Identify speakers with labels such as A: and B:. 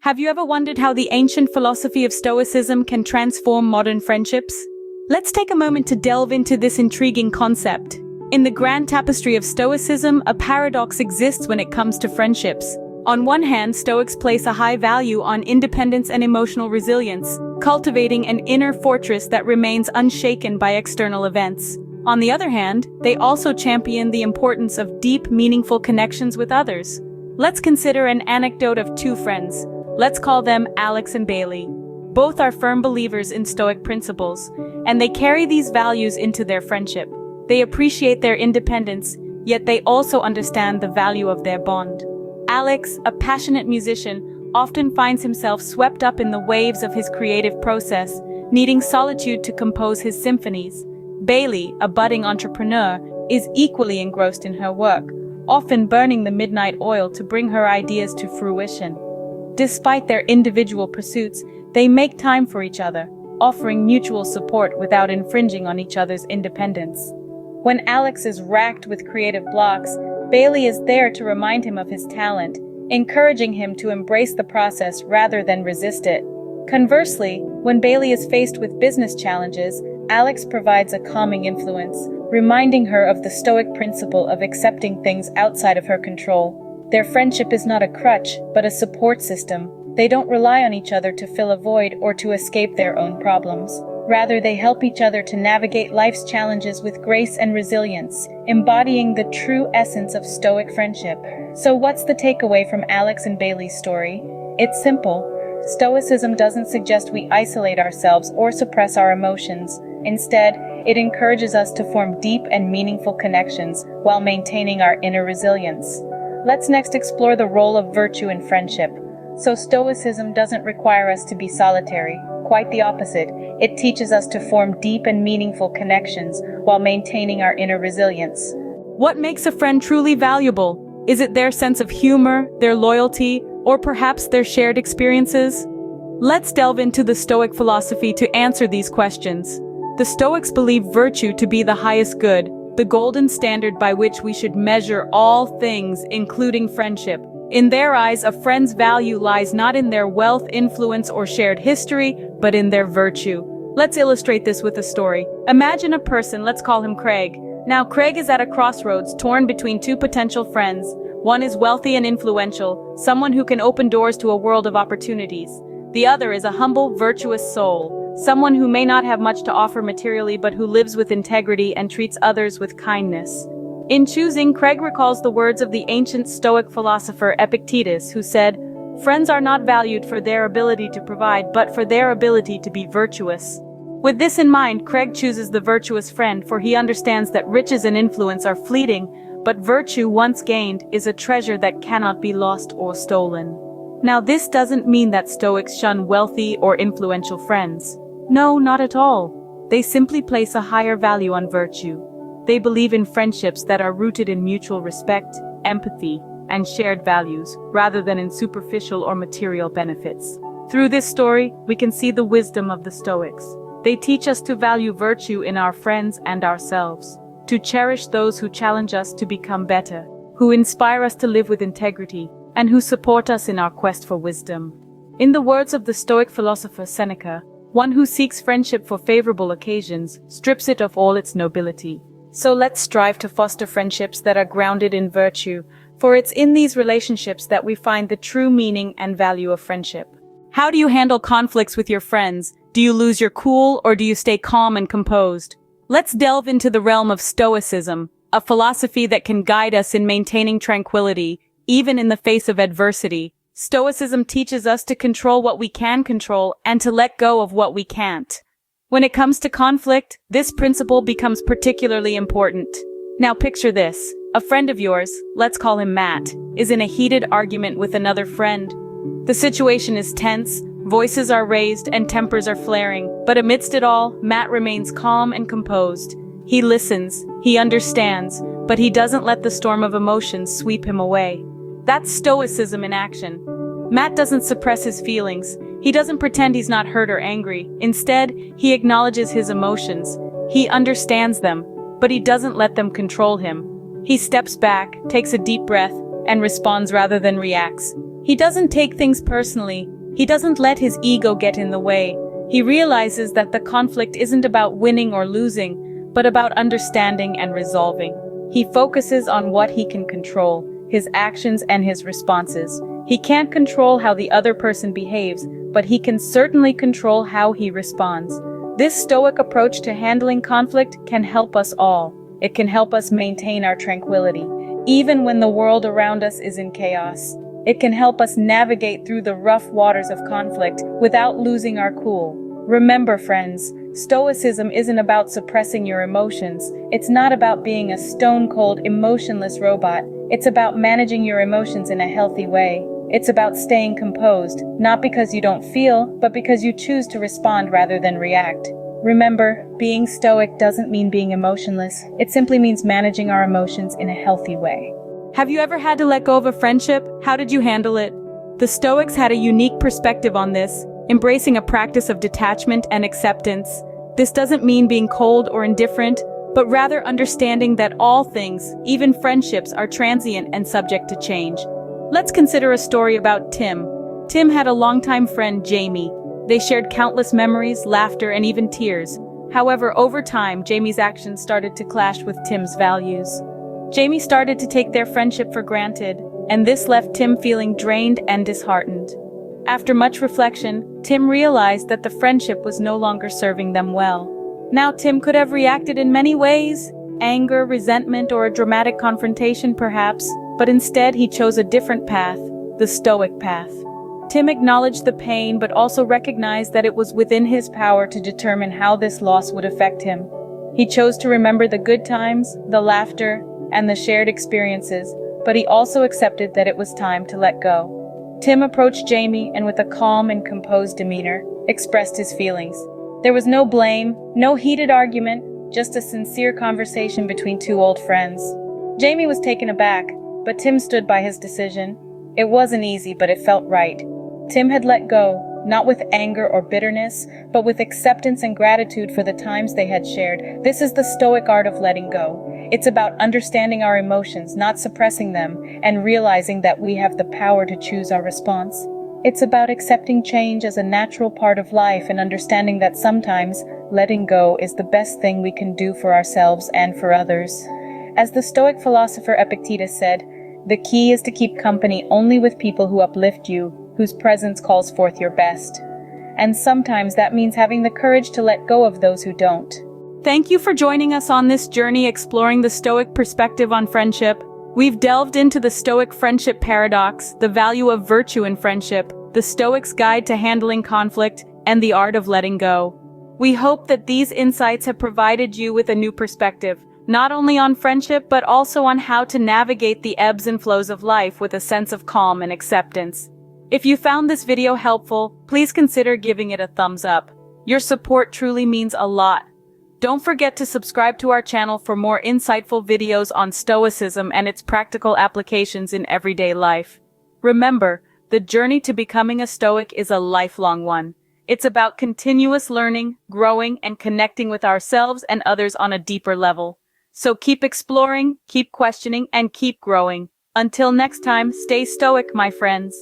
A: Have you ever wondered how the ancient philosophy of Stoicism can transform modern friendships? Let's take a moment to delve into this intriguing concept. In the grand tapestry of Stoicism, a paradox exists when it comes to friendships. On one hand, Stoics place a high value on independence and emotional resilience, cultivating an inner fortress that remains unshaken by external events. On the other hand, they also champion the importance of deep, meaningful connections with others. Let's consider an anecdote of two friends. Let's call them Alex and Bailey. Both are firm believers in Stoic principles, and they carry these values into their friendship. They appreciate their independence, yet they also understand the value of their bond. Alex, a passionate musician, often finds himself swept up in the waves of his creative process, needing solitude to compose his symphonies. Bailey, a budding entrepreneur, is equally engrossed in her work, often burning the midnight oil to bring her ideas to fruition. Despite their individual pursuits, they make time for each other, offering mutual support without infringing on each other's independence. When Alex is racked with creative blocks, Bailey is there to remind him of his talent, encouraging him to embrace the process rather than resist it. Conversely, when Bailey is faced with business challenges, Alex provides a calming influence, reminding her of the Stoic principle of accepting things outside of her control. Their friendship is not a crutch, but a support system. They don't rely on each other to fill a void or to escape their own problems. Rather, they help each other to navigate life's challenges with grace and resilience, embodying the true essence of Stoic friendship. So what's the takeaway from Alex and Bailey's story? It's simple. Stoicism doesn't suggest we isolate ourselves or suppress our emotions. Instead, it encourages us to form deep and meaningful connections while maintaining our inner resilience. Let's next explore the role of virtue in friendship. So Stoicism doesn't require us to be solitary. Quite the opposite. It teaches us to form deep and meaningful connections while maintaining our inner resilience. What makes a friend truly valuable? Is it their sense of humor, their loyalty, or perhaps their shared experiences? Let's delve into the Stoic philosophy to answer these questions. The Stoics believe virtue to be the highest good, the golden standard by which we should measure all things, including friendship. In their eyes, a friend's value lies not in their wealth, influence, or shared history, but in their virtue. Let's illustrate this with a story. Imagine a person, let's call him Craig. Now, Craig is at a crossroads, torn between two potential friends. One is wealthy and influential, someone who can open doors to a world of opportunities. The other is a humble, virtuous soul, someone who may not have much to offer materially but who lives with integrity and treats others with kindness. In choosing, Craig recalls the words of the ancient Stoic philosopher Epictetus, who said, "Friends are not valued for their ability to provide, but for their ability to be virtuous." With this in mind, Craig chooses the virtuous friend, for he understands that riches and influence are fleeting, but virtue once gained is a treasure that cannot be lost or stolen. Now, this doesn't mean that Stoics shun wealthy or influential friends. No, not at all. They simply place a higher value on virtue. They believe in friendships that are rooted in mutual respect, empathy, and shared values, rather than in superficial or material benefits. Through this story, we can see the wisdom of the Stoics. They teach us to value virtue in our friends and ourselves, to cherish those who challenge us to become better, who inspire us to live with integrity, and who support us in our quest for wisdom. In the words of the Stoic philosopher Seneca, one who seeks friendship for favorable occasions strips it of all its nobility. So let's strive to foster friendships that are grounded in virtue, for it's in these relationships that we find the true meaning and value of friendship. How do you handle conflicts with your friends? Do you lose your cool, or do you stay calm and composed? Let's delve into the realm of Stoicism, a philosophy that can guide us in maintaining tranquility, even in the face of adversity. Stoicism teaches us to control what we can control and to let go of what we can't. When it comes to conflict, this principle becomes particularly important. Now picture this. A friend of yours, let's call him Matt, is in a heated argument with another friend. The situation is tense, voices are raised, and tempers are flaring. But amidst it all, Matt remains calm and composed. He listens, he understands, but he doesn't let the storm of emotions sweep him away. That's Stoicism in action. Matt doesn't suppress his feelings. He doesn't pretend he's not hurt or angry. Instead, he acknowledges his emotions. He understands them, but he doesn't let them control him. He steps back, takes a deep breath, and responds rather than reacts. He doesn't take things personally. He doesn't let his ego get in the way. He realizes that the conflict isn't about winning or losing, but about understanding and resolving. He focuses on what he can control, his actions and his responses. He can't control how the other person behaves, but he can certainly control how he responds. This Stoic approach to handling conflict can help us all. It can help us maintain our tranquility, even when the world around us is in chaos. It can help us navigate through the rough waters of conflict without losing our cool. Remember, friends, Stoicism isn't about suppressing your emotions. It's not about being a stone-cold, emotionless robot. It's about managing your emotions in a healthy way. It's about staying composed, not because you don't feel, but because you choose to respond rather than react. Remember, being stoic doesn't mean being emotionless. It simply means managing our emotions in a healthy way. Have you ever had to let go of a friendship? How did you handle it? The Stoics had a unique perspective on this, embracing a practice of detachment and acceptance. This doesn't mean being cold or indifferent, but rather understanding that all things, even friendships, are transient and subject to change. Let's consider a story about Tim. Tim had a longtime friend, Jamie. They shared countless memories, laughter, and even tears. However, over time, Jamie's actions started to clash with Tim's values. Jamie started to take their friendship for granted, and this left Tim feeling drained and disheartened. After much reflection, Tim realized that the friendship was no longer serving them well. Now, Tim could have reacted in many ways: anger, resentment, or a dramatic confrontation perhaps, but instead he chose a different path, the Stoic path. Tim acknowledged the pain but also recognized that it was within his power to determine how this loss would affect him. He chose to remember the good times, the laughter, and the shared experiences, but he also accepted that it was time to let go. Tim approached Jamie and with a calm and composed demeanor, expressed his feelings. There was no blame, no heated argument, just a sincere conversation between two old friends. Jamie was taken aback, but Tim stood by his decision. It wasn't easy, but it felt right. Tim had let go, not with anger or bitterness, but with acceptance and gratitude for the times they had shared. This is the Stoic art of letting go. It's about understanding our emotions, not suppressing them, and realizing that we have the power to choose our response. It's about accepting change as a natural part of life and understanding that sometimes letting go is the best thing we can do for ourselves and for others. As the Stoic philosopher Epictetus said, the key is to keep company only with people who uplift you, whose presence calls forth your best. And sometimes that means having the courage to let go of those who don't. Thank you for joining us on this journey exploring the Stoic perspective on friendship. We've delved into the Stoic friendship paradox, the value of virtue in friendship, the Stoic's guide to handling conflict, and the art of letting go. We hope that these insights have provided you with a new perspective, not only on friendship but also on how to navigate the ebbs and flows of life with a sense of calm and acceptance. If you found this video helpful, please consider giving it a thumbs up. Your support truly means a lot. Don't forget to subscribe to our channel for more insightful videos on Stoicism and its practical applications in everyday life. Remember, the journey to becoming a Stoic is a lifelong one. It's about continuous learning, growing, and connecting with ourselves and others on a deeper level. So keep exploring, keep questioning, and keep growing. Until next time, stay Stoic, my friends.